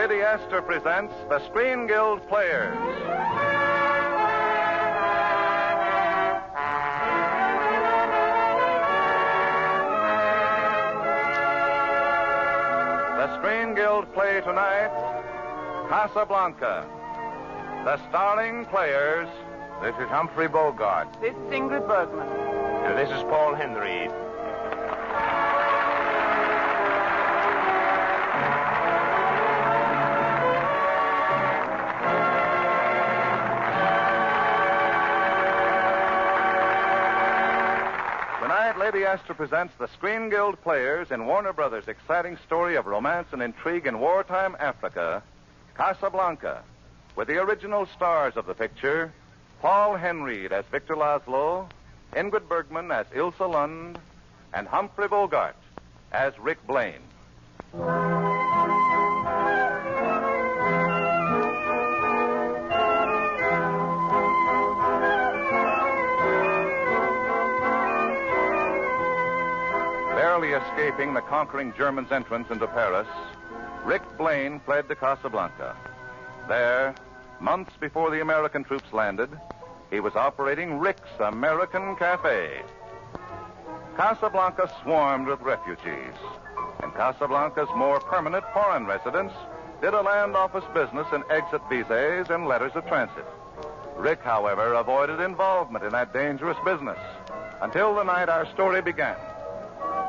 Lady Esther presents the Screen Guild Players. The Screen Guild play tonight, Casablanca. The starring players, this is Humphrey Bogart. This is Ingrid Bergman. And this is Paul Henreid. Tonight, Lady Esther presents the Screen Guild Players in Warner Brothers' exciting story of romance and intrigue in wartime Africa, Casablanca, with the original stars of the picture, Paul Henreid as Victor Laszlo, Ingrid Bergman as Ilse Lund, and Humphrey Bogart as Rick Blaine. Barely escaping the conquering Germans' entrance into Paris, Rick Blaine fled to Casablanca. There, months before the American troops landed, he was operating Rick's American Cafe. Casablanca swarmed with refugees, and Casablanca's more permanent foreign residents did a land office business in exit visas and letters of transit. Rick, however, avoided involvement in that dangerous business until the night our story began.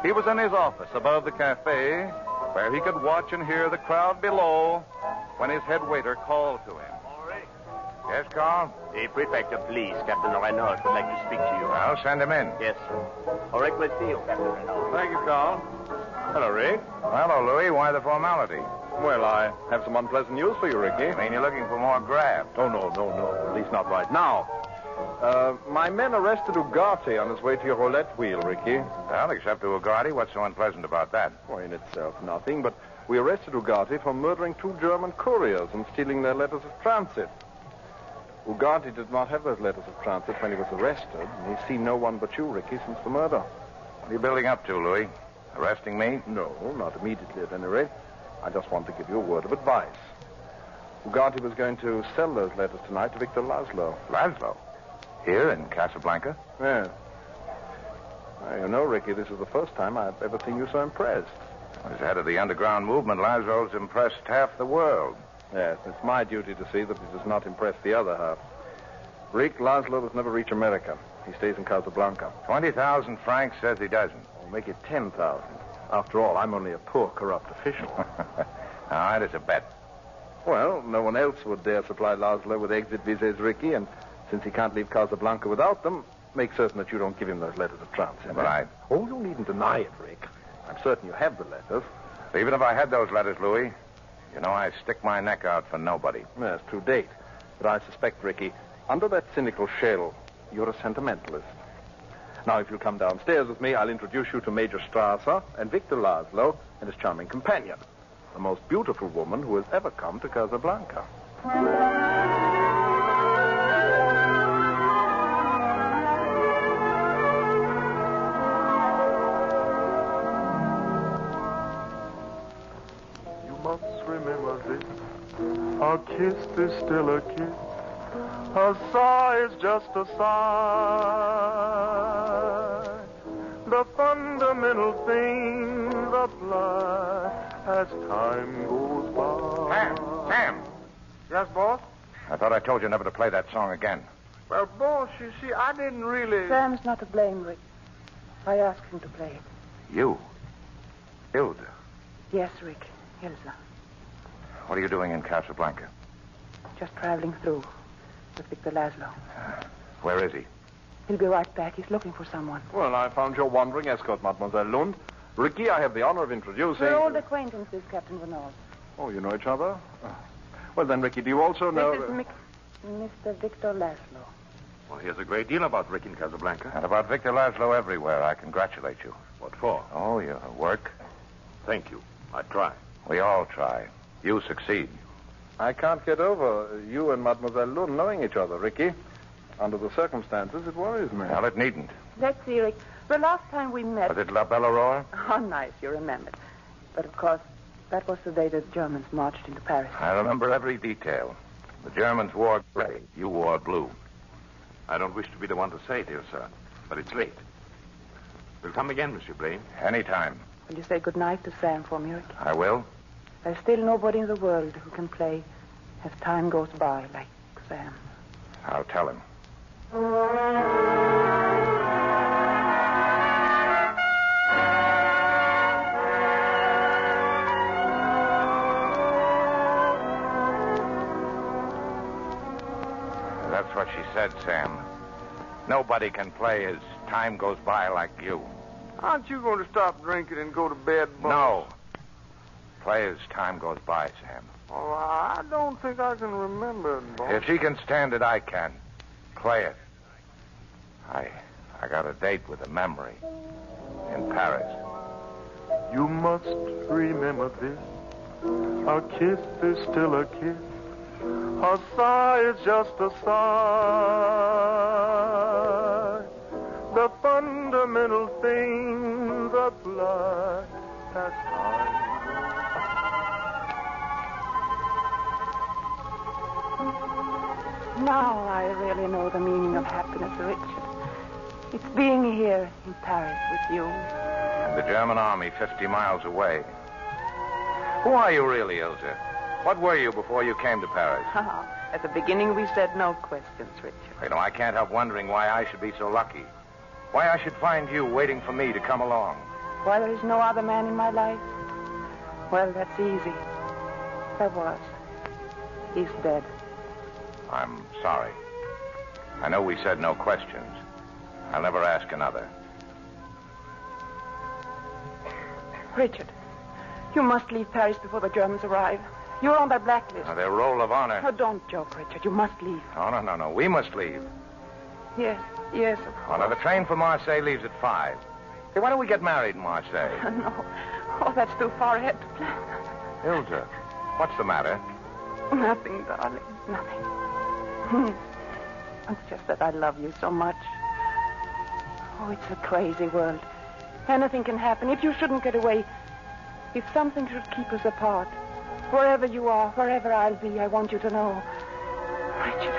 He was in his office above the cafe, where he could watch and hear the crowd below when his head waiter called to him. Yes, Carl? The prefect of police, Captain Renaud, would like to speak to you. I'll send him in. Yes. Rick will see you, Captain Renaud. Thank you, Carl. Hello, Rick. Hello, Louis. Why the formality? Well, I have some unpleasant news for you, Ricky. I mean, you're looking for more graft. Oh, no. At least not right now. My men arrested Ugarte on his way to your roulette wheel, Ricky. Well, except to Ugarte, what's so unpleasant about that? Well, in itself, nothing, but we arrested Ugarte for murdering 2 German couriers and stealing their letters of transit. Ugarte did not have those letters of transit when he was arrested, and he's seen no one but you, Ricky, since the murder. What are you building up to, Louis? Arresting me? No, not immediately at any rate. I just want to give you a word of advice. Ugarte was going to sell those letters tonight to Victor Laszlo. Laszlo? Here in Casablanca? Yes. Well, you know, Ricky, this is the first time I've ever seen you so impressed. As head of the underground movement, Laszlo's impressed half the world. Yes, it's my duty to see that he does not impress the other half. Rick, Laszlo does never reach America. He stays in Casablanca. 20,000 francs says he doesn't. I'll make it 10,000. After all, I'm only a poor, corrupt official. All right, it's a bet. Well, no one else would dare supply Laszlo with exit visas, Ricky, and since he can't leave Casablanca without them, make certain that you don't give him those letters of transit. But Oh, you needn't deny it, Rick. I'm certain you have the letters. Even if I had those letters, Louis, you know I stick my neck out for nobody. Yes, to date. But I suspect, Ricky, under that cynical shell, you're a sentimentalist. Now, if you'll come downstairs with me, I'll introduce you to Major Strasser and Victor Laszlo and his charming companion, the most beautiful woman who has ever come to Casablanca. Remember this, a kiss is still a kiss, a sigh is just a sigh. The fundamental things apply as time goes by. Sam! Yes, boss? I thought I told you never to play that song again. Well, boss, you see, I didn't really... Sam's not to blame, Rick. I asked him to play it. You? Ilse? Yes, Rick. Ilse. What are you doing in Casablanca? Just traveling through with Victor Laszlo. Where is he? He'll be right back. He's looking for someone. Well, I found your wandering escort, Mademoiselle Lund. Ricky, I have the honor of introducing... We're old acquaintances, Captain Renaud. Oh, you know each other? Well, then, Ricky, do you also know... This is Mr. Victor Laszlo. Well, here's a great deal about Rick in Casablanca. And about Victor Laszlo everywhere. I congratulate you. What for? Oh, your work. Thank you. I try. We all try. You succeed. I can't get over you and Mademoiselle Lund knowing each other, Ricky. Under the circumstances, it worries me. Well, it needn't. Let's see, Rick. The last time we met... Was it La Belle Aurore? Oh, nice, you remembered. But, of course, That was the day the Germans marched into Paris. I remember every detail. The Germans wore gray. You wore blue. I don't wish to be the one to say, dear sir, but it's late. We'll come again, Monsieur Blaine. Anytime. Will you say good night to Sam for me, Rick? I will. There's still nobody in the world who can play as time goes by like Sam. I'll tell him. That's what she said, Sam. Nobody can play as time goes by like you. Aren't you going to stop drinking and go to bed, boss? No. Play as time goes by, Sam. Oh, I don't think I can remember it, boss. If she can stand it, I can. Play it. I got a date with a memory in Paris. You must remember this. A kiss is still a kiss. A sigh is just a sigh. The fundamental things apply as time. Now I really know the meaning of happiness, Richard. It's being here in Paris with you. And the German army 50 miles away. Who are you really, Ilse? What were you before you came to Paris? At the beginning, we said no questions, Richard. You know, I can't help wondering why I should be so lucky. Why I should find you waiting for me to come along. Why there is no other man in my life? Well, that's easy. There was. He's dead. I'm sorry. I know we said no questions. I'll never ask another. Richard, you must leave Paris before the Germans arrive. You're on their blacklist. Now, their roll of honor. Oh, don't joke, Richard. You must leave. Oh, no. We must leave. Yes, of course. Oh, now, the train for Marseille leaves at 5. Hey, why don't we get married in Marseille? No. Oh, that's too far ahead to plan. Hilda, what's the matter? Nothing, darling. Nothing. It's just that I love you so much. Oh, it's a crazy world. Anything can happen. If you shouldn't get away, if something should keep us apart, wherever you are, wherever I'll be, I want you to know. Richard.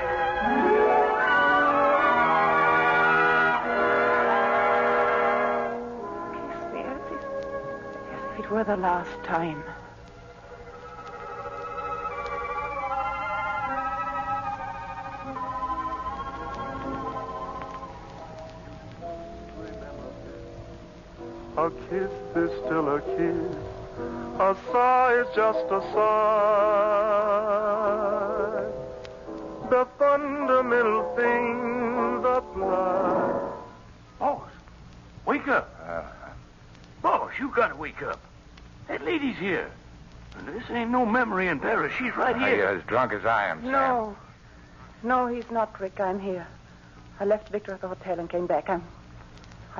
Kiss me, as if it were the last time. A kiss is still a kiss. A sigh is just a sigh. The fundamental things apply. Boss, wake up. Boss, you gotta wake up. That lady's here. And this ain't no memory in Paris. She's right here. You're as drunk as I am, Sam. No, he's not, Rick. I'm here. I left Victor at the hotel and came back. I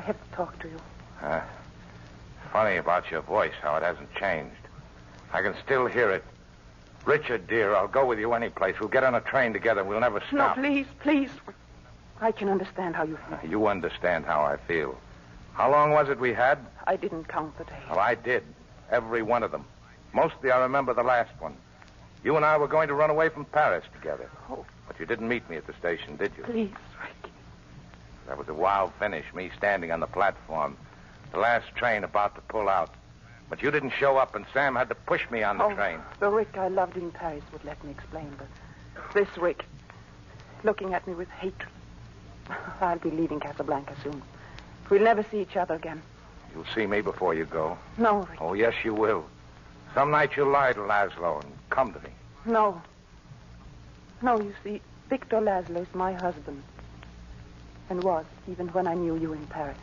have to talk to you. Funny about your voice, how it hasn't changed. I can still hear it. Richard, dear, I'll go with you any place. We'll get on a train together. We'll never stop. No, please. I can understand how you feel. You understand how I feel. How long was it we had? I didn't count the days. Well, I did. Every one of them. Mostly I remember the last one. You and I were going to run away from Paris together. Oh. But you didn't meet me at the station, did you? Please, Rick. That was a wild finish, me standing on the platform. The last train about to pull out. But you didn't show up, and Sam had to push me on the train. The Rick I loved in Paris would let me explain, but this Rick, looking at me with hatred. I'll be leaving Casablanca soon. We'll never see each other again. You'll see me before you go. No, Rick. Oh, yes, you will. Some night you'll lie to Laszlo and come to me. No, you see, Victor Laszlo is my husband. And was, even when I knew you in Paris.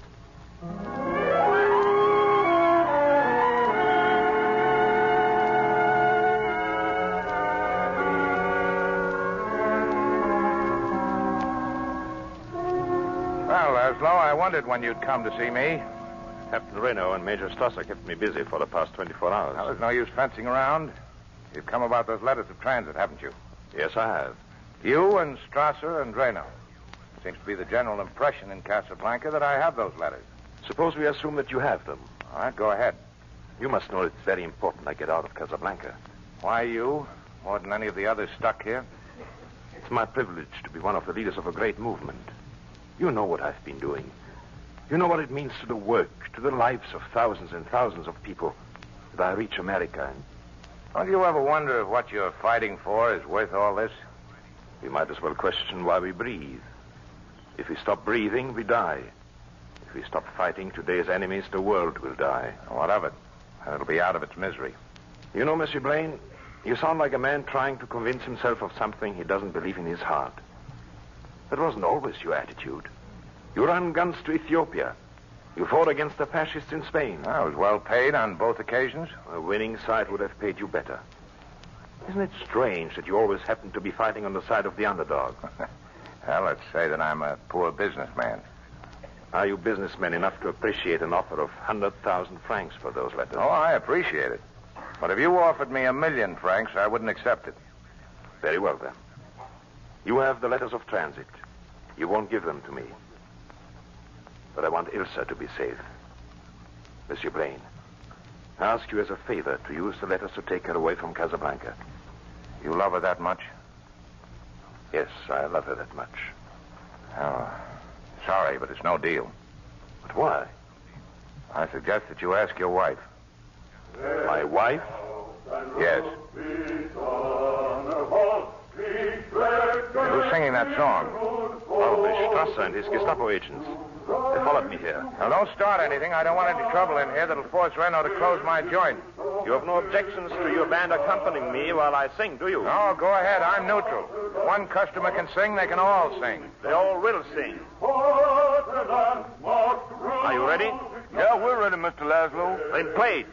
Well, Laszlo, I wondered when you'd come to see me. Captain Reno and Major Strasser kept me busy for the past 24 hours. Well, there's no use fencing around. You've come about those letters of transit, haven't you? Yes, I have. You and Strasser and Reno. Seems to be the general impression in Casablanca that I have those letters. Suppose we assume that you have them. All right, go ahead. You must know it's very important I get out of Casablanca. Why you? More than any of the others stuck here? It's my privilege to be one of the leaders of a great movement. You know what I've been doing. You know what it means to the work, to the lives of thousands and thousands of people, that I reach America. And Don't you ever wonder if what you're fighting for is worth all this? we might as well question why we breathe. If we stop breathing, we die. If we stop fighting today's enemies, the world will die. What of it? It'll be out of its misery. You know, Monsieur Blaine, you sound like a man trying to convince himself of something he doesn't believe in his heart. That wasn't always your attitude. You ran guns to Ethiopia. You fought against the fascists in Spain. I was well paid on both occasions. A winning side would have paid you better. Isn't it strange that you always happen to be fighting on the side of the underdog? Well, let's say that I'm a poor businessman. Are you businessmen enough to appreciate an offer of 100,000 francs for those letters? Oh, I appreciate it. But if you offered me 1,000,000 francs, I wouldn't accept it. Very well, then. You have the letters of transit. You won't give them to me. But I want Ilsa to be safe. Monsieur Blaine, I ask you as a favor to use the letters to take her away from Casablanca. You love her that much? Yes, I love her that much. Oh, sorry, but it's no deal. But why? I suggest that you ask your wife. My wife? Yes. Who's singing that song? Oh, the Strasser and his Gestapo agents. They followed me here. Now, don't start anything. I don't want any trouble in here that'll force Reno to close my joint. You have no objections to your band accompanying me while I sing, do you? No, go ahead. I'm neutral. If one customer can sing, they can all sing. They all will sing. Are you ready? Yeah, we're ready, Mr. Laszlo. Then play it.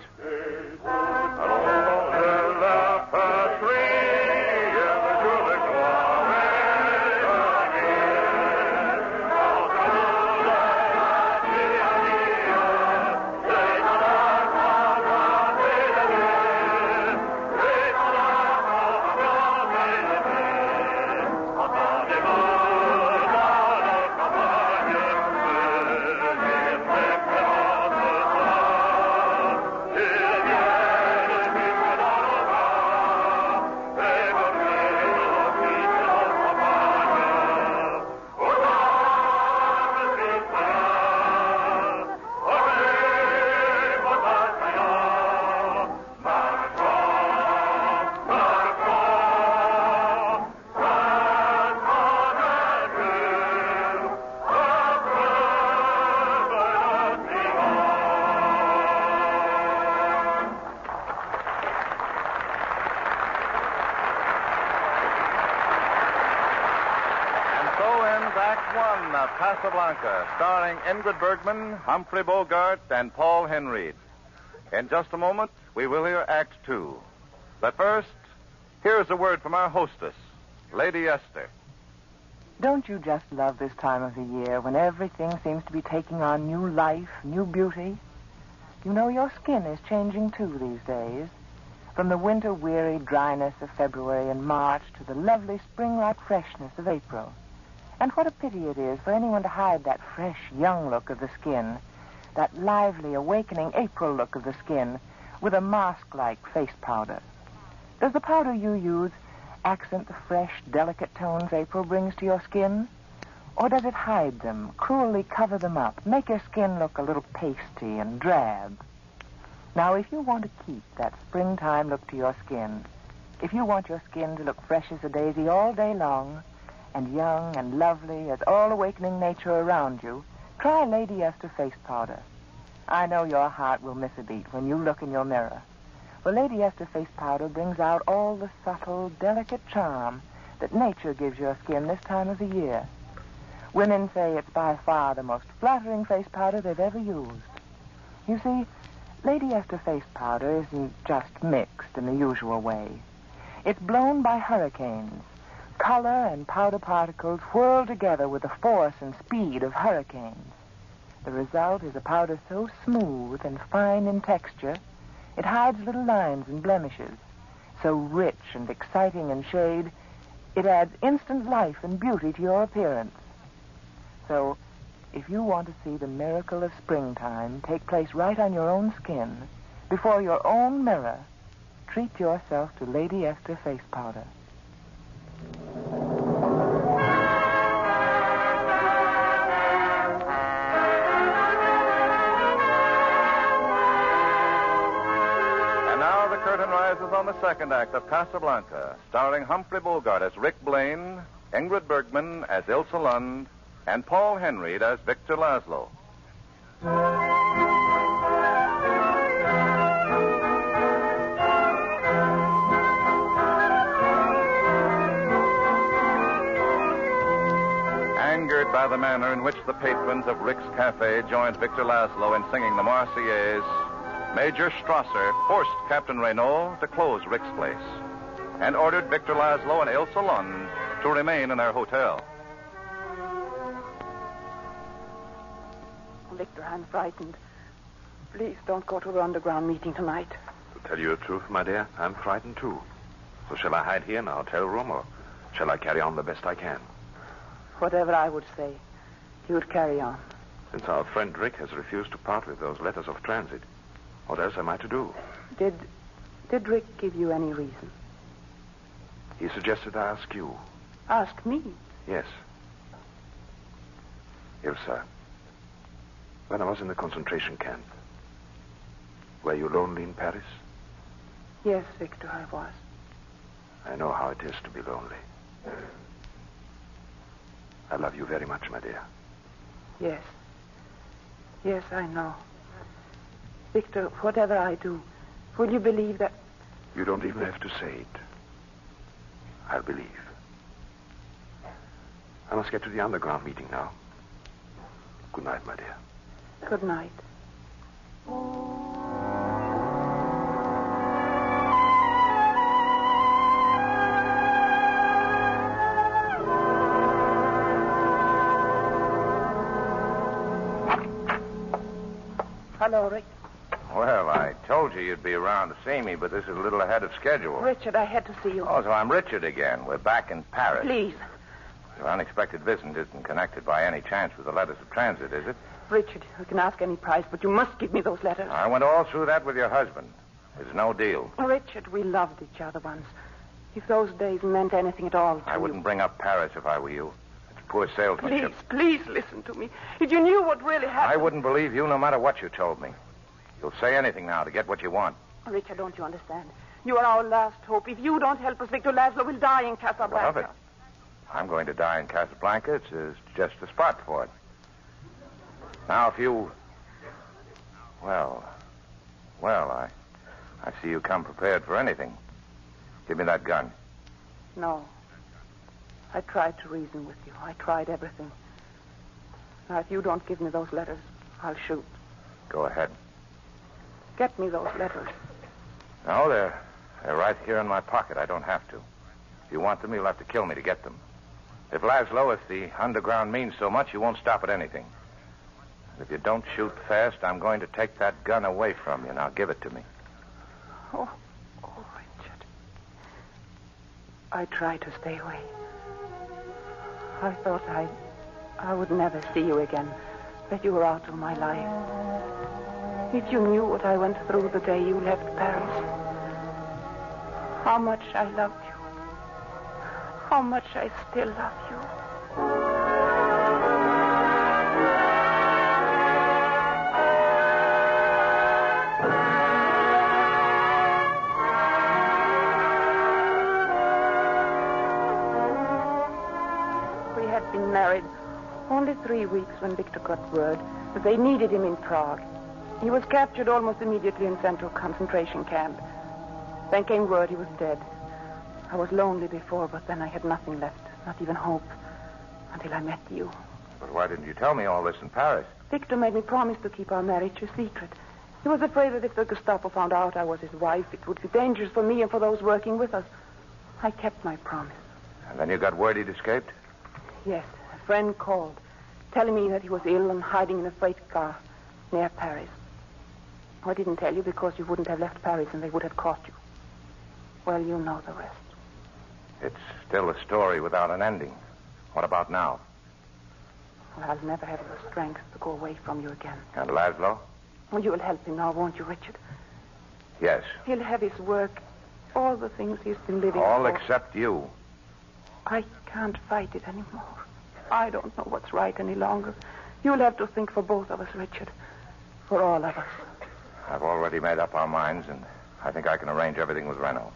Casablanca, starring Ingrid Bergman, Humphrey Bogart, and Paul Henreid. In just a moment, we will hear Act 2. But first, here's a word from our hostess, Lady Esther. Don't you just love this time of the year when everything seems to be taking on new life, new beauty? You know, your skin is changing too these days. From the winter-weary dryness of February and March to the lovely spring-like freshness of April. And what a pity it is for anyone to hide that fresh, young look of the skin, that lively, awakening April look of the skin, with a mask-like face powder. Does the powder you use accent the fresh, delicate tones April brings to your skin? Or does it hide them, cruelly cover them up, make your skin look a little pasty and drab? Now, if you want to keep that springtime look to your skin, if you want your skin to look fresh as a daisy all day long, and young and lovely as all awakening nature around you, try Lady Esther face powder. I know your heart will miss a beat when you look in your mirror. For Lady Esther face powder brings out all the subtle, delicate charm that nature gives your skin this time of the year. Women say it's by far the most flattering face powder they've ever used. You see, Lady Esther face powder isn't just mixed in the usual way. It's blown by hurricanes. Color and powder particles whirl together with the force and speed of hurricanes. The result is a powder so smooth and fine in texture, it hides little lines and blemishes. So rich and exciting in shade, it adds instant life and beauty to your appearance. So, if you want to see the miracle of springtime take place right on your own skin, before your own mirror, treat yourself to Lady Esther face powder. And now the curtain rises on the second act of Casablanca, starring Humphrey Bogart as Rick Blaine, Ingrid Bergman as Ilse Lund, and Paul Henreid as Victor Laszlo. Angered by the manner in which the patrons of Rick's Cafe joined Victor Laszlo in singing the Marseillaise, Major Strasser forced Captain Renault to close Rick's place and ordered Victor Laszlo and Ilse Lund to remain in their hotel. Victor, I'm frightened. Please don't go to the underground meeting tonight. To tell you the truth, my dear, I'm frightened too. So shall I hide here in a hotel room, or shall I carry on the best I can? Whatever I would say, you would carry on. Since our friend Rick has refused to part with those letters of transit, what else am I to do? Did Rick give you any reason? He suggested I ask you. Ask me? Yes. Ilsa, when I was in the concentration camp, were you lonely in Paris? Yes, Victor, I was. I know how it is to be lonely. I love you very much, my dear. Yes. Yes, I know. Victor, whatever I do, will you believe that... You don't even have to say it. I'll believe. I must get to the underground meeting now. Good night, my dear. Good night. Hello, Rick. Well, I told you you'd be around to see me, but this is a little ahead of schedule. Richard, I had to see you. Oh, so I'm Richard again. We're back in Paris. Please. Your unexpected visit isn't connected by any chance with the letters of transit, is it? Richard, you can ask any price, but you must give me those letters. I went all through that with your husband. There's no deal. Richard, we loved each other once. If those days meant anything at all to I wouldn't bring up Paris if I were you. It's poor salesmanship. Please listen to me. If you knew what really happened... I wouldn't believe you no matter what you told me. You'll say anything now to get what you want. Richard, don't you understand? You are our last hope. If you don't help us, Victor Laszlo will die in Casablanca. What of it? I'm going to die in Casablanca. It's just the spot for it. Now, if you... Well, I see you come prepared for anything. Give me that gun. No. I tried to reason with you. I tried everything. Now, if you don't give me those letters, I'll shoot. Go ahead. Get me those letters. No, they're right here in my pocket. I don't have to. If you want them, you'll have to kill me to get them. If Laszlo, if the underground means so much, you won't stop at anything. If you don't shoot fast, I'm going to take that gun away from you. Now, give it to me. Oh, Richard. I tried to stay away. I thought I would never see you again, that you were out of my life. If you knew what I went through the day you left Paris, how much I loved you, how much I still love you. We had been married only 3 weeks when Victor got word that they needed him in Prague. He was captured almost immediately and sent to a concentration camp. Then came word he was dead. I was lonely before, but then I had nothing left, not even hope, until I met you. But why didn't you tell me all this in Paris? Victor made me promise to keep our marriage a secret. He was afraid that if the Gestapo found out I was his wife, it would be dangerous for me and for those working with us. I kept my promise. And then you got word he'd escaped? Yes, a friend called, telling me that he was ill and hiding in a freight car near Paris. I didn't tell you because you wouldn't have left Paris and they would have caught you. Well, you know the rest. It's still a story without an ending. What about now? Well, I'll never have the strength to go away from you again. And Laszlo? Well, you'll help him now, won't you, Richard? Yes. He'll have his work, all the things he's been living All for. except you. I can't fight it anymore. I don't know what's right any longer. You'll have to think for both of us, Richard. For all of us. I've already made up our minds, and I think I can arrange everything with Reno.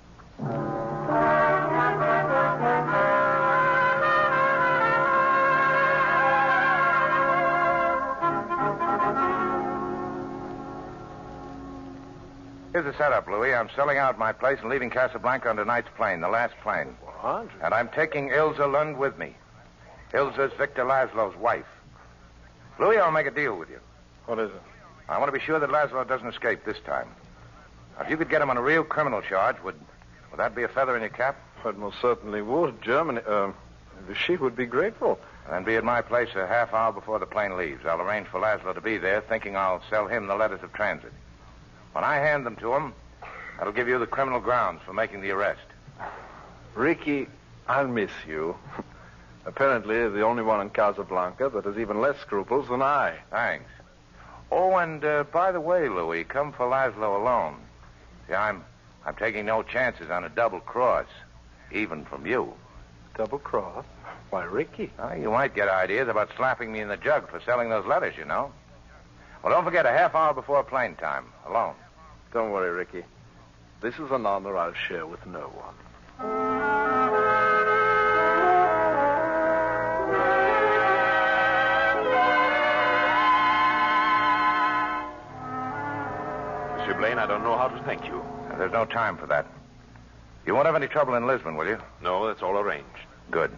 Here's the setup, Louis. I'm selling out my place and leaving Casablanca on tonight's plane, the last plane. What? And I'm taking Ilsa Lund with me. Ilsa's Victor Laszlo's wife. Louis, I'll make a deal with you. What is it? I want to be sure that Laszlo doesn't escape this time. Now, if you could get him on a real criminal charge, would that be a feather in your cap? It most certainly would. Germany, she would be grateful. Then be at my place a half hour before the plane leaves. I'll arrange for Laszlo to be there, thinking I'll sell him the letters of transit. When I hand them to him, that'll give you the criminal grounds for making the arrest. Ricky, I'll miss you. Apparently, you're the only one in Casablanca that has even less scruples than I. Thanks. Oh, and by the way, Louis, come for Laszlo alone. See, I'm taking no chances on a double cross, even from you. Double cross? Why, Ricky? You might get ideas about slapping me in the jug for selling those letters, you know. Well, don't forget, a half hour before plane time, alone. Don't worry, Ricky. This is an honor I'll share with no one. Monsieur Blaine, I don't know how to thank you. There's no time for that. You won't have any trouble in Lisbon, will you? No, that's all arranged. Good.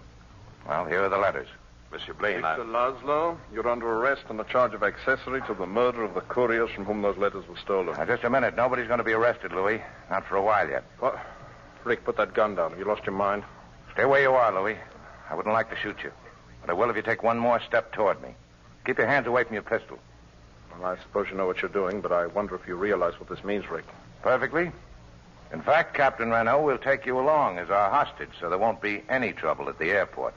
Well, here are the letters. Monsieur Blaine, Mr. Laszlo, you're under arrest on the charge of accessory to the murder of the couriers from whom those letters were stolen. Now, just a minute. Nobody's going to be arrested, Louis. Not for a while yet. What? Rick, put that gun down. Have you lost your mind? Stay where you are, Louis. I wouldn't like to shoot you. But I will if you take one more step toward me. Keep your hands away from your pistol. Well, I suppose you know what you're doing, but I wonder if you realize what this means, Rick. Perfectly. In fact, Captain Renault will take you along as our hostage, so there won't be any trouble at the airport.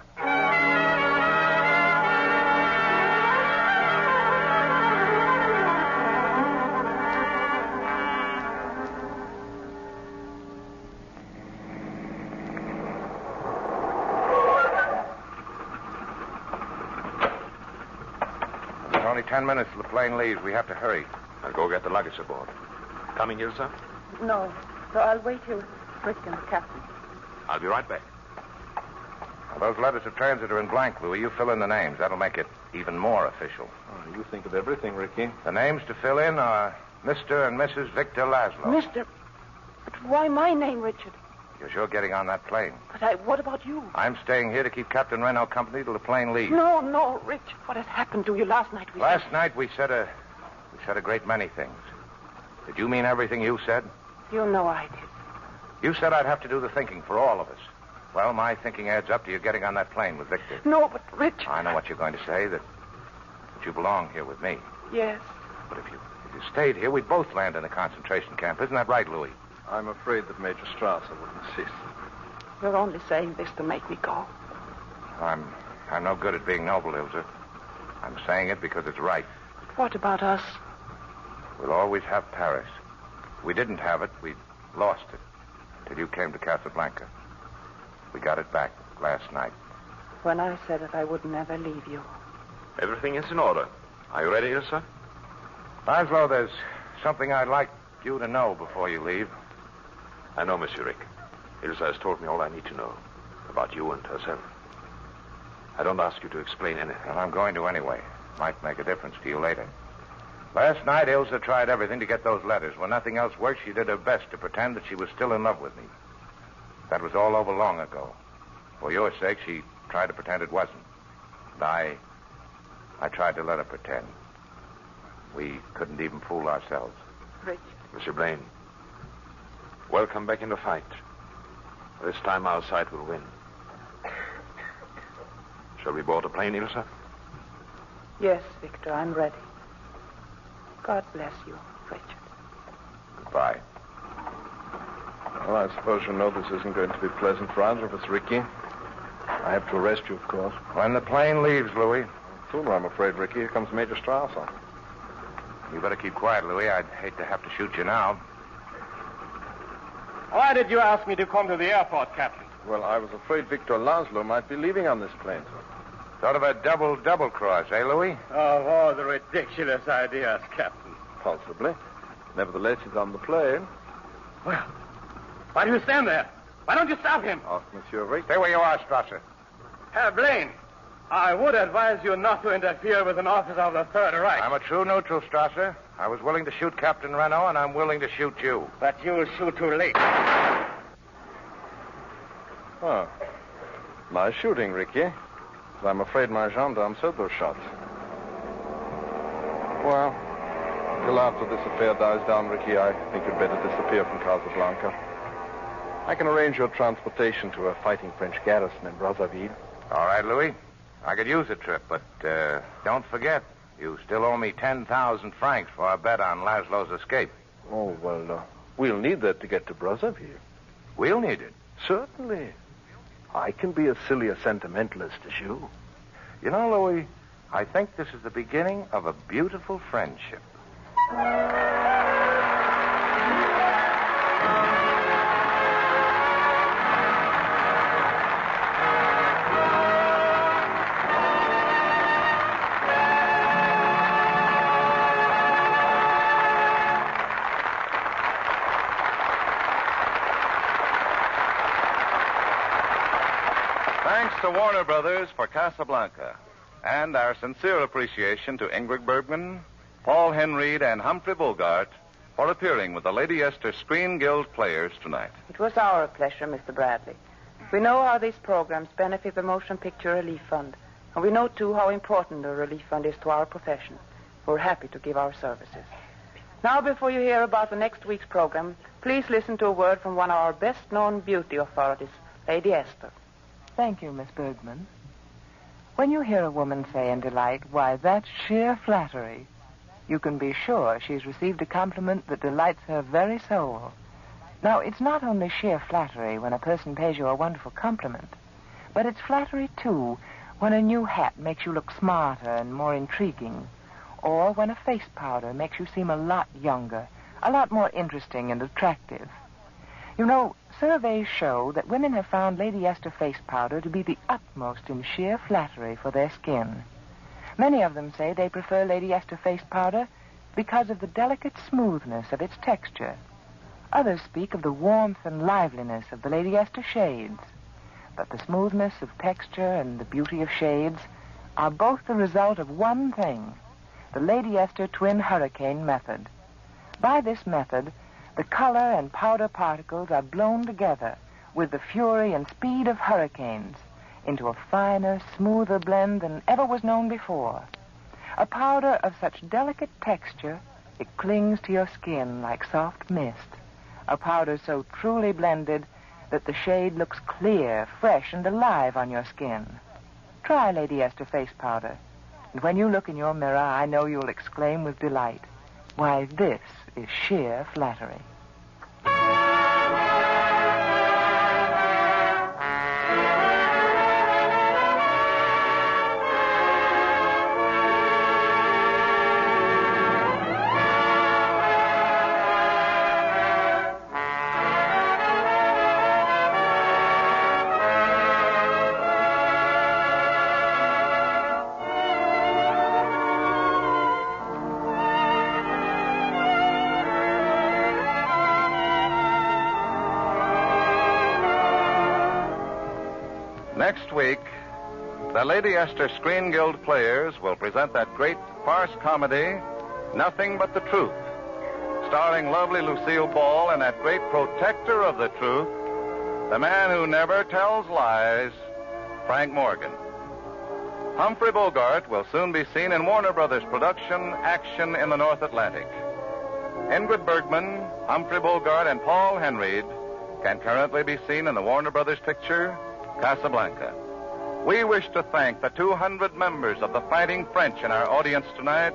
There's only 10 minutes till the plane leaves. We have to hurry. I'll go get the luggage aboard. Coming, Ilsa? No. So I'll wait here with Rick and the captain. I'll be right back. Well, those letters of transit are in blank, Louis. You fill in the names. That'll make it even more official. Oh, you think of everything, Ricky. The names to fill in are Mr. and Mrs. Victor Laszlo. Mr. But why my name, Richard? You're sure getting on that plane. But what about you? I'm staying here to keep Captain Renault company till the plane leaves. No, Rich. What has happened to you last night? Last night we said a great many things. Did you mean everything you said? You know I did. You said I'd have to do the thinking for all of us. Well, my thinking adds up to you getting on that plane with Victor. No, but Rich... I know what you're going to say, that you belong here with me. Yes. But if you stayed here, we'd both land in a concentration camp. Isn't that right, Louis? I'm afraid that Major Strasser would insist. You're only saying this to make me go. I'm no good at being noble, Ilsa. I'm saying it because it's right. But what about us? We'll always have Paris. If we didn't have it, we'd lost it. Till you came to Casablanca. We got it back last night. When I said that I would never leave you. Everything is in order. Are you ready, Ilsa? Laszlo, there's something I'd like you to know before you leave. I know, Monsieur Rick. Ilsa has told me all I need to know about you and herself. I don't ask you to explain anything. Well, I'm going to anyway. Might make a difference to you later. Last night, Ilsa tried everything to get those letters. When nothing else worked, she did her best to pretend that she was still in love with me. That was all over long ago. For your sake, she tried to pretend it wasn't. And I tried to let her pretend. We couldn't even fool ourselves. Rich. Monsieur Blaine, welcome back in the fight. This time our side will win. Shall we board a plane, Ilsa? Yes, Victor, I'm ready. God bless you, Richard. Goodbye. Well, I suppose you know this isn't going to be pleasant for either of us, Ricky. I have to arrest you, of course. When the plane leaves, Louis. Sooner, I'm afraid, Ricky. Here comes Major Strasser. You better keep quiet, Louis. I'd hate to have to shoot you now. Why did you ask me to come to the airport, Captain? Well, I was afraid Victor Laszlo might be leaving on this plane. Sort of a double cross, eh, Louis? Of all the ridiculous ideas, Captain. Possibly. Nevertheless, he's on the plane. Well, why do you stand there? Why don't you stop him? Ask Monsieur Rick. Stay where you are, Strasser. Herr Blaine, I would advise you not to interfere with an officer of the Third Reich. I'm a true neutral, Strasser. I was willing to shoot Captain Renault, and I'm willing to shoot you. But you'll shoot too late. Oh. Nice shooting, Ricky. But I'm afraid my gendarmes heard those shots. Well, till after this affair dies down, Ricky, I think you'd better disappear from Casablanca. I can arrange your transportation to a fighting French garrison in Brazzaville. All right, Louis. I could use a trip, but don't forget, you still owe me 10,000 francs for our bet on Laszlo's escape. Oh, well, we'll need that to get to Brazzaville. We'll need it. Certainly. I can be as silly a sentimentalist as you. You know, Louis, I think this is the beginning of a beautiful friendship. Thanks to Warner Brothers for Casablanca, and our sincere appreciation to Ingrid Bergman, Paul Henreid, and Humphrey Bogart for appearing with the Lady Esther Screen Guild players tonight. It was our pleasure, Mr. Bradley. We know how these programs benefit the Motion Picture Relief Fund, and we know, too, how important the Relief Fund is to our profession. We're happy to give our services. Now, before you hear about the next week's program, please listen to a word from one of our best-known beauty authorities, Lady Esther. Thank you, Miss Bergman. When you hear a woman say in delight, why, that's sheer flattery, you can be sure she's received a compliment that delights her very soul. Now, it's not only sheer flattery when a person pays you a wonderful compliment, but it's flattery, too, when a new hat makes you look smarter and more intriguing, or when a face powder makes you seem a lot younger, a lot more interesting and attractive. You know, surveys show that women have found Lady Esther face powder to be the utmost in sheer flattery for their skin. Many of them say they prefer Lady Esther face powder because of the delicate smoothness of its texture. Others speak of the warmth and liveliness of the Lady Esther shades. But the smoothness of texture and the beauty of shades are both the result of one thing, the Lady Esther Twin Hurricane method. By this method, the color and powder particles are blown together with the fury and speed of hurricanes into a finer, smoother blend than ever was known before. A powder of such delicate texture, it clings to your skin like soft mist. A powder so truly blended that the shade looks clear, fresh, and alive on your skin. Try Lady Esther face powder, and when you look in your mirror, I know you'll exclaim with delight, why, this is sheer flattery. Next week, the Lady Esther Screen Guild players will present that great farce comedy, Nothing But the Truth, starring lovely Lucille Ball and that great protector of the truth, the man who never tells lies, Frank Morgan. Humphrey Bogart will soon be seen in Warner Brothers' production, Action in the North Atlantic. Ingrid Bergman, Humphrey Bogart, and Paul Henreid can currently be seen in the Warner Brothers picture, Casablanca. We wish to thank the 200 members of the Fighting French in our audience tonight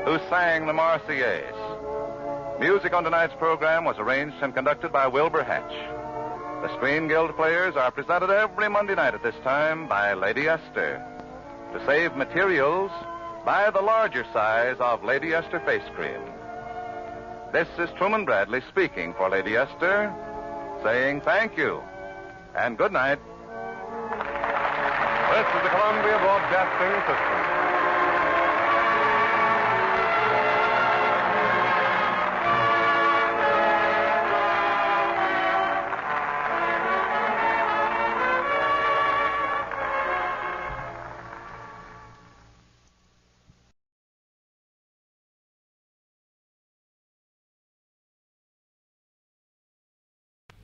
who sang the Marseillaise. Music on tonight's program was arranged and conducted by Wilbur Hatch. The Screen Guild players are presented every Monday night at this time by Lady Esther. To save materials, buy the larger size of Lady Esther face cream. This is Truman Bradley speaking for Lady Esther, saying thank you and good night. This is the Columbia Broadcasting System.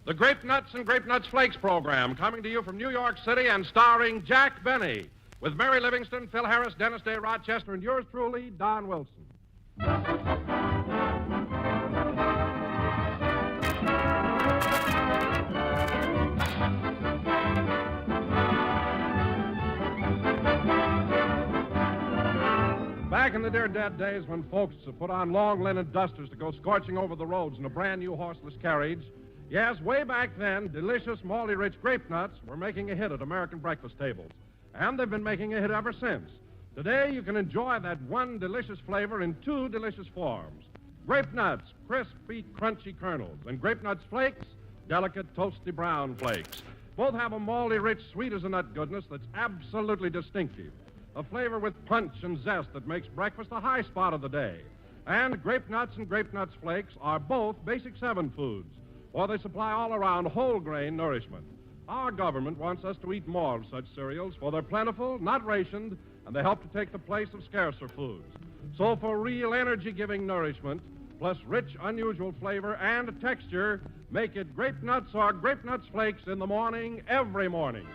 The Grape Nuts and Grape Nuts Flakes program, coming to you from New York City and starring Jack Benny, with Mary Livingston, Phil Harris, Dennis Day, Rochester, and yours truly, Don Wilson. Back in the dear dead days when folks put on long linen dusters to go scorching over the roads in a brand new horseless carriage, yes, way back then, delicious, malty-rich grape nuts were making a hit at American breakfast tables. And they've been making a hit ever since. Today, you can enjoy that one delicious flavor in two delicious forms. Grape nuts, crispy, crunchy kernels, and grape nuts flakes, delicate, toasty brown flakes. Both have a malty-rich, sweet-as-a-nut goodness that's absolutely distinctive. A flavor with punch and zest that makes breakfast a high spot of the day. And grape nuts and grape nuts flakes are both Basic 7 foods, or they supply all-around whole-grain nourishment. Our government wants us to eat more of such cereals, for they're plentiful, not rationed, and they help to take the place of scarcer foods. So for real energy-giving nourishment, plus rich, unusual flavor and texture, make it grape nuts or grape nuts flakes in the morning, every morning.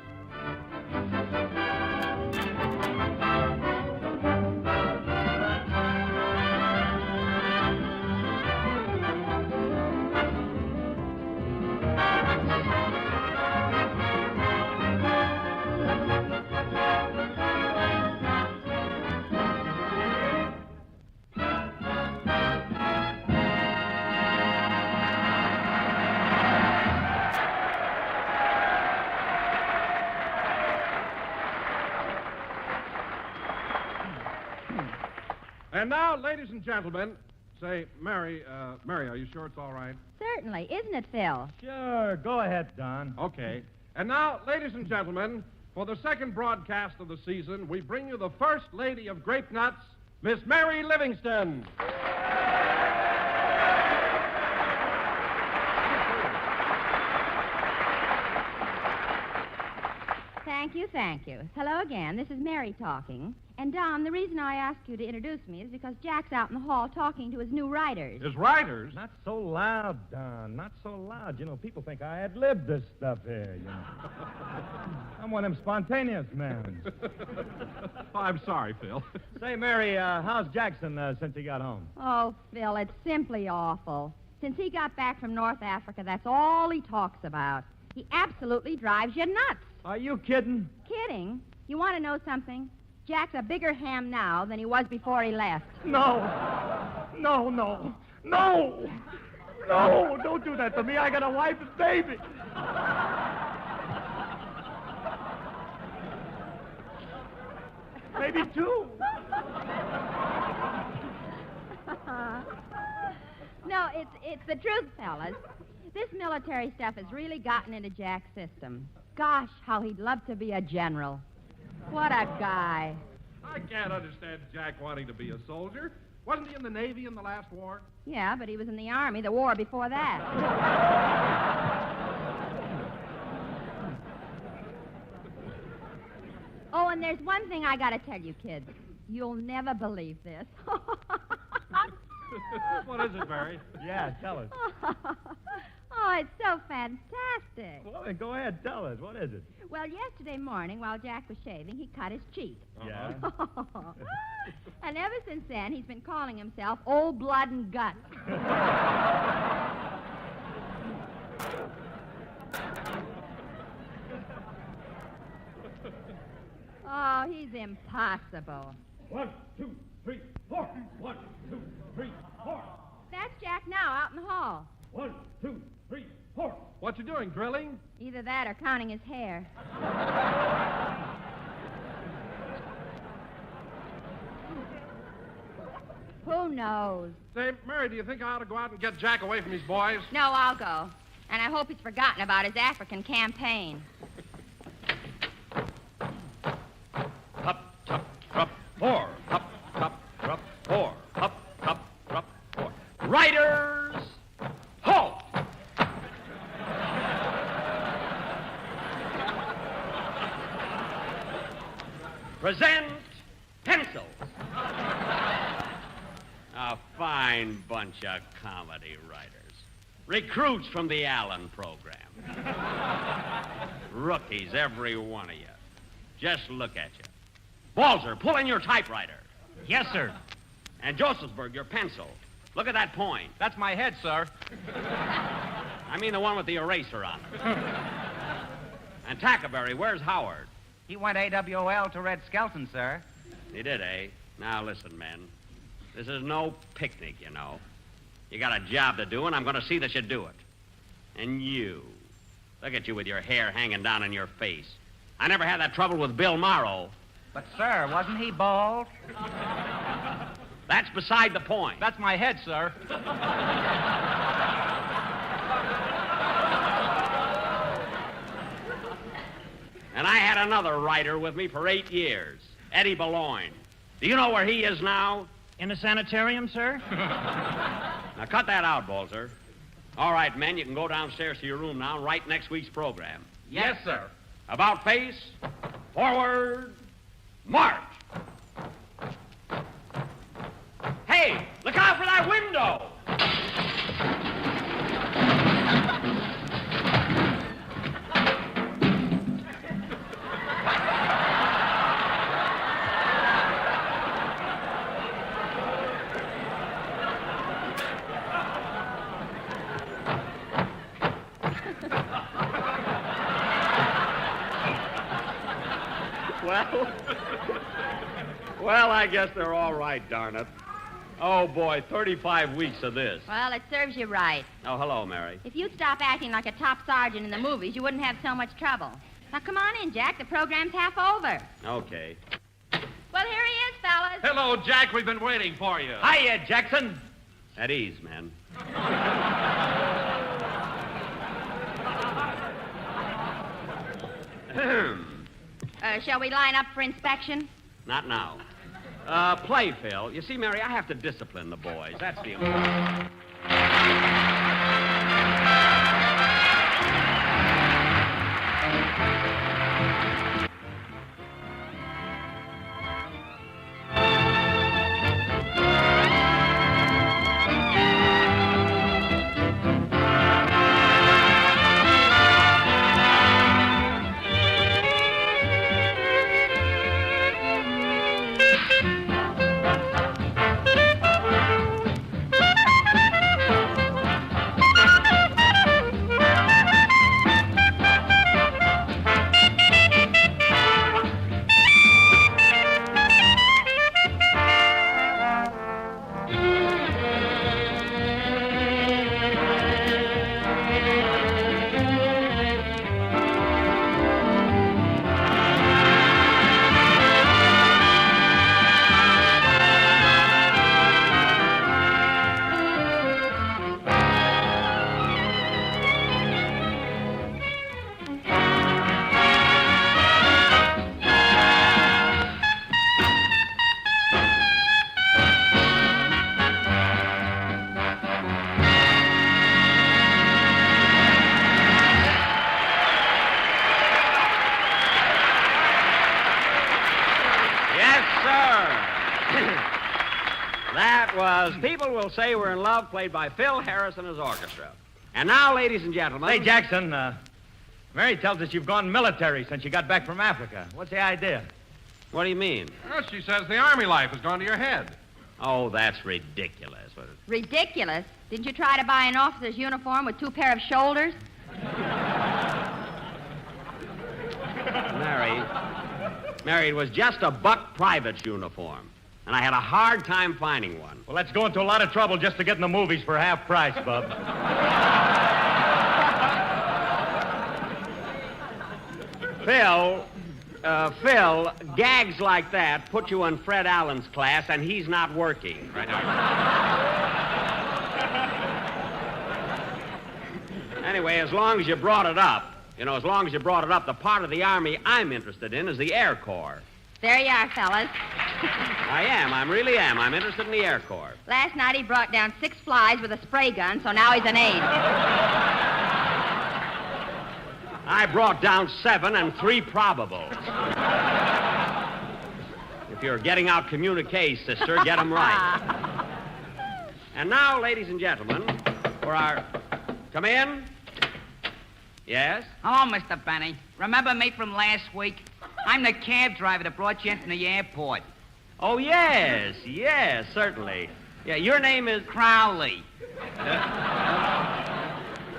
And now, ladies and gentlemen, say, Mary, are you sure it's all right? Certainly. Isn't it, Phil? Sure. Go ahead, Don. Okay. And now, ladies and gentlemen, for the second broadcast of the season, we bring you the First Lady of Grape Nuts, Miss Mary Livingston. Thank you. Hello again. This is Mary talking. And, Don, the reason I asked you to introduce me is because Jack's out in the hall talking to his new writers. His writers? Not so loud, Don. Not so loud. You know, people think I ad-libbed this stuff here, you know. I'm one of them spontaneous men. Oh, I'm sorry, Phil. Say, Mary, how's Jackson since he got home? Oh, Phil, it's simply awful. Since he got back from North Africa, that's all he talks about. He absolutely drives you nuts. Are you kidding? Kidding? You want to know something? Jack's a bigger ham now than he was before he left. No, don't do that to me. I got a wife and baby. Maybe two. No, it's the truth, fellas. This military stuff has really gotten into Jack's system. Gosh, how he'd love to be a general. What a guy. I can't understand Jack wanting to be a soldier. Wasn't he in the Navy in the last war? Yeah, but he was in the Army the war before that. Oh, and there's one thing I gotta tell you, kids. You'll never believe this. What is it, Mary? Yeah, tell us. Oh, it's so fantastic. Well, then go ahead, tell us. What is it? Well, yesterday morning, while Jack was shaving, he cut his cheek. Yeah? And ever since then, he's been calling himself Old Blood and Guts. Oh, he's impossible. 1, 2, 3, 4. 1, 2, 3, 4. That's Jack now, out in the hall. 1, 2, 3, 4. What you doing, drilling? Either that or counting his hair. Who knows? Say, Mary, do you think I ought to go out and get Jack away from these boys? No, I'll go. And I hope he's forgotten about his African campaign. Hup, tup, trup, four. Hup, tup, trup, four. Hup, tup, trup, four. Riders, halt! Present pencils. A fine bunch of comedy writers. Recruits from the Allen program. Rookies, every one of you. Just look at you. Balzer, pull in your typewriter. Yes, sir. And Josephsburg, your pencil. Look at that point. That's my head, sir. I mean the one with the eraser on it. And Tackerberry, where's Howard? He went AWOL to Red Skelton, sir. He did, eh? Now, listen, men. This is no picnic, you know. You got a job to do, and I'm going to see that you do it. And you. Look at you with your hair hanging down in your face. I never had that trouble with Bill Morrow. But, sir, wasn't he bald? That's beside the point. That's my head, sir. And I had another writer with me for 8 years, Eddie Boulogne. Do you know where he is now? In a sanitarium, sir? Now, cut that out, Balzer. All right, men, you can go downstairs to your room now and write next week's program. Yes, sir. About face, forward, march. Hey, look out for that window! Well, I guess they're all right, darn it. Oh, boy, 35 weeks of this. Well, it serves you right. Oh, hello, Mary. If you'd stop acting like a top sergeant in the movies, you wouldn't have so much trouble. Now, come on in, Jack. The program's half over. Okay. Well, here he is, fellas. Hello, Jack. We've been waiting for you. Hiya, Jackson. At ease, men. Shall we line up for inspection? Not now. Play, Phil. You see, Mary, I have to discipline the boys. That's the only... People Will Say We're in Love, played by Phil Harris and his orchestra. And now, ladies and gentlemen... Hey, Jackson, Mary tells us you've gone military since you got back from Africa. What's the idea? What do you mean? Well, she says the army life has gone to your head. Oh, that's ridiculous. Ridiculous? Didn't you try to buy an officer's uniform with 2 pair of shoulders? Mary, it was just a buck private's uniform. And I had a hard time finding one. Well, let's go into a lot of trouble just to get in the movies for half price, Bub. Phil, gags like that put you in Fred Allen's class, and he's not working. Right now. Anyway, as long as you brought it up, the part of the Army I'm interested in is the Air Corps. There you are, fellas. I really am. I'm interested in the Air Corps. Last night he brought down 6 flies with a spray gun, so now he's an aide. I brought down 7 and 3 probables. If you're getting out communiques, sister, get them right. And now, ladies and gentlemen, for our... Come in. Yes? Hello, Mr. Benny. Remember me from last week? I'm the cab driver that brought you into the airport. Oh, yes, certainly. Yeah, your name is... Crowley.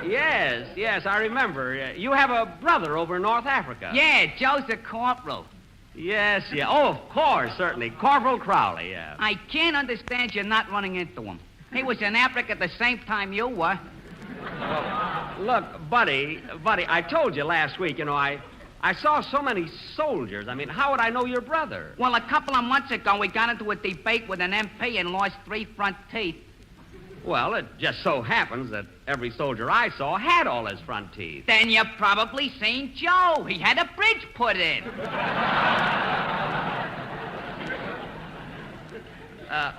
Yes, I remember. You have a brother over in North Africa. Yeah, Joe's a corporal. Yes. Oh, of course, certainly. Corporal Crowley, yeah. I can't understand you not running into him. He was in Africa at the same time you were. Look, buddy, I told you last week, I saw so many soldiers. I mean, how would I know your brother? Well, a couple of months ago, we got into a debate with an MP and lost 3 front teeth. Well, it just so happens that every soldier I saw had all his front teeth. Then you probably seen Joe. He had a bridge put in.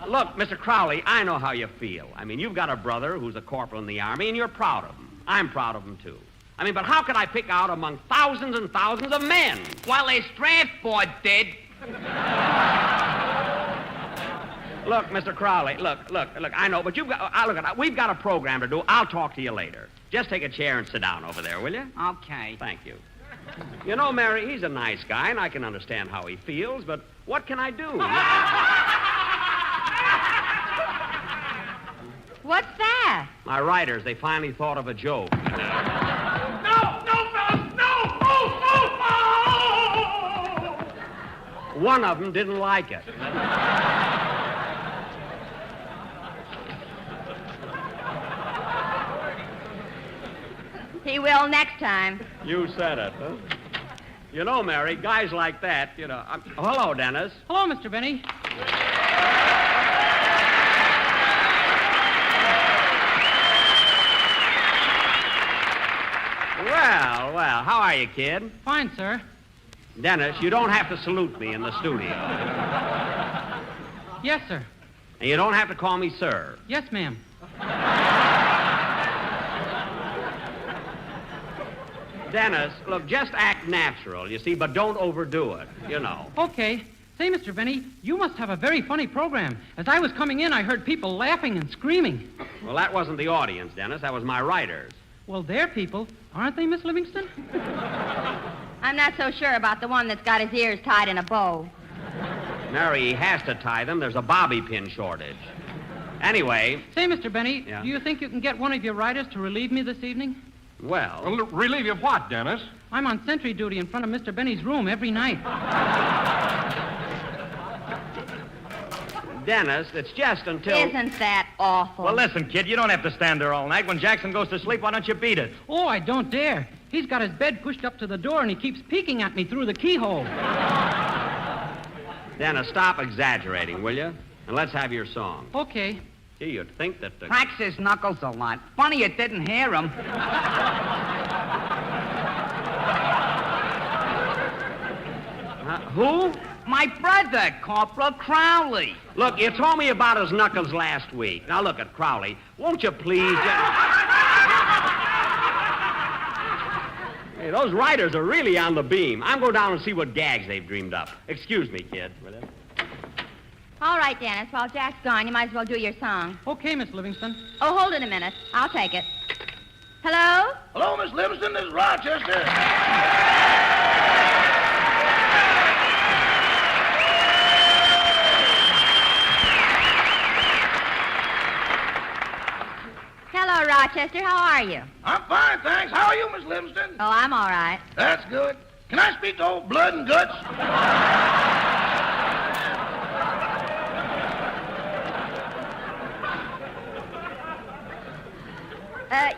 Look, Mr. Crowley, I know how you feel. I mean, you've got a brother who's a corporal in the Army, and you're proud of him. I'm proud of him, too. I mean, but how could I pick out among thousands and thousands of men? Well, his draft board did. Look, Mr. Crowley, look, I know, but we've got a program to do. I'll talk to you later. Just take a chair and sit down over there, will you? Okay. Thank you. You know, Mary, he's a nice guy, and I can understand how he feels, but what can I do? What's that? My writers, they finally thought of a joke. No, fellas, no! Oh! One of them didn't like it. He will next time. You said it, huh? You know, Mary, guys like that, hello, Dennis. Hello, Mr. Benny. Well, how are you, kid? Fine, sir. Dennis, you don't have to salute me in the studio. Yes, sir. And you don't have to call me sir. Yes, ma'am. Dennis, look, just act natural, you see, but don't overdo it, Okay. Say, Mr. Benny, you must have a very funny program. As I was coming in, I heard people laughing and screaming. Well, that wasn't the audience, Dennis. That was my writers. Well, they're people, aren't they, Miss Livingston? I'm not so sure about the one that's got his ears tied in a bow. Mary, he has to tie them. There's a bobby pin shortage. Anyway... Say, Mr. Benny, Yeah? Do you think you can get one of your writers to relieve me this evening? Well, relieve you of what, Dennis? I'm on sentry duty in front of Mr. Benny's room every night. Dennis, it's just until... Isn't that awful? Well, listen, kid, you don't have to stand there all night. When Jackson goes to sleep, why don't you beat it? Oh, I don't dare. He's got his bed pushed up to the door, and he keeps peeking at me through the keyhole. Dennis, stop exaggerating, will you? And let's have your song. Okay. Gee, you'd think that... Cracks his knuckles a lot. Funny you didn't hear him. Who? My brother, Corporal Crowley. Look, you told me about his knuckles last week. Now, look at Crowley. Won't you please... Hey, those writers are really on the beam. I'm going down and see what gags they've dreamed up. Excuse me, kid. All right, Dennis. While Jack's gone, you might as well do your song. Okay, Miss Livingston. Oh, hold it a minute. I'll take it. Hello? Hello, Miss Livingston. This is Rochester. Hello, Rochester. How are you? I'm fine, thanks. How are you, Miss Livingston? Oh, I'm all right. That's good. Can I speak to old Blood and Guts?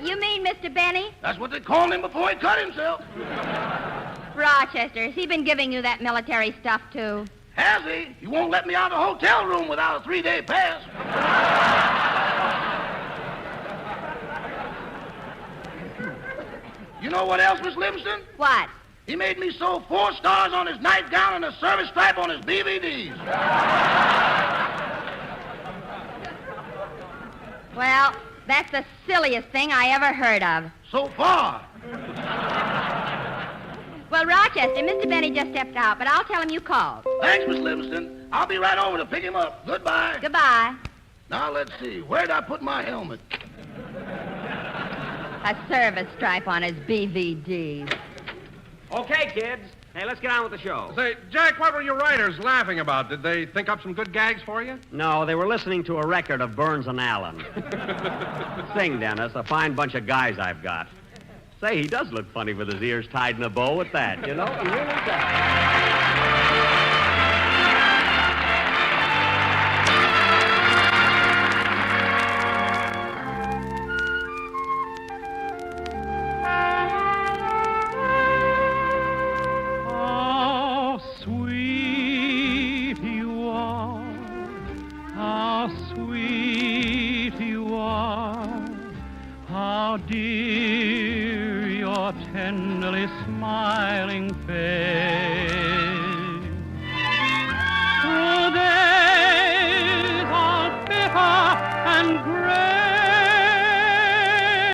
You mean Mr. Benny? That's what they called him before he cut himself. Rochester, has he been giving you that military stuff, too? Has he? He won't let me out of the hotel room without a 3-day pass. You know what else, Miss Livingston? What? He made me sew 4 stars on his nightgown and a service stripe on his BVDs. Well, that's the silliest thing I ever heard of. So far. Well, Rochester, Mr. Benny just stepped out, but I'll tell him you called. Thanks, Miss Livingston. I'll be right over to pick him up. Goodbye. Goodbye. Now, let's see. Where'd I put my helmet? A service stripe on his BVDs. Okay, kids. Hey, let's get on with the show. Say, Jack, what were your writers laughing about? Did they think up some good gags for you? No, they were listening to a record of Burns and Allen. Sing, Dennis, a fine bunch of guys I've got. Say, he does look funny with his ears tied in a bow at that, you know? He really does. Dear, your tenderly smiling face.